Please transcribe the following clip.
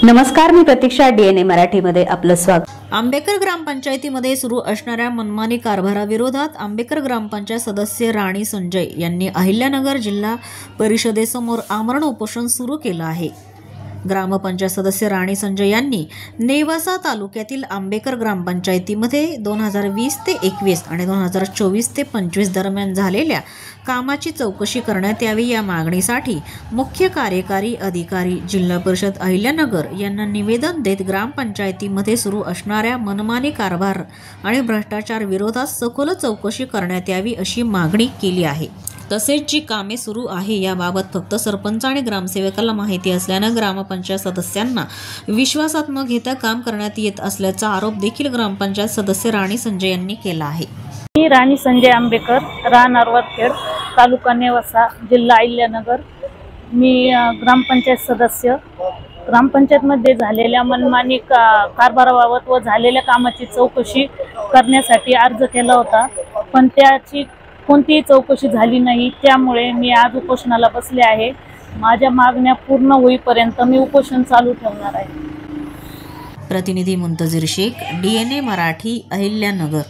नमस्कार, मी प्रतीक्षा. DNA मराठीमध्ये आपलं स्वागत. आंबेकर ग्रामपंचायतीमध्ये सुरू असणाऱ्या मनमानी कारभाराविरोधात आंबेकर ग्रामपंचायत सदस्य राणी संजय यांनी अहिल्यानगर जिल्हा परिषदेसमोर आमरण उपोषण सुरू केलं आहे. ग्रामपंचायत सदस्य राणी संजय यांनी नेवासा तालुक्यातील आंबेकर ग्रामपंचायतीमध्ये 2020 ते 21 आणि 2024 ते 25 दरम्यान झालेल्या कामाची चौकशी करण्यात यावी या मागणीसाठी मुख्य कार्यकारी अधिकारी जिल्हा परिषद अहिल्यानगर यांना निवेदन देत ग्रामपंचायतीमध्ये सुरू असणाऱ्या मनमानी कारभार आणि भ्रष्टाचार विरोधात सखोल चौकशी करण्यात यावी अशी मागणी केली आहे. तसेच जी कामे सुरू आहे याबाबत फक्त सरपंच आणि ग्रामसेवकाला माहिती असल्यानं ग्रामपंचायत सदस्यांना विश्वासात न घेता काम करण्यात येत असल्याचा आरोप देखील ग्रामपंचायत सदस्य राणी संजय यांनी केला आहे. मी राणी संजय आंबेकर, राहणार वरखेड, तालुका नेवासा, जिल्हा अहिल्यानगर. मी ग्रामपंचायत सदस्य. ग्रामपंचायतमध्ये झालेल्या मनमानी कारभाराबाबत व झालेल्या कामाची चौकशी करण्यासाठी अर्ज केला होता, पण त्याची कोणतीही चौकशी झाली नाही. त्यामुळे मी आज उपोषणाला बसले आहे. माझ्या मागण्या पूर्ण होईपर्यंत मी उपोषण चालू ठेवणार आहे. प्रतिनिधी मुंतजीर शेख, DNA मराठी, अहिल्यानगर.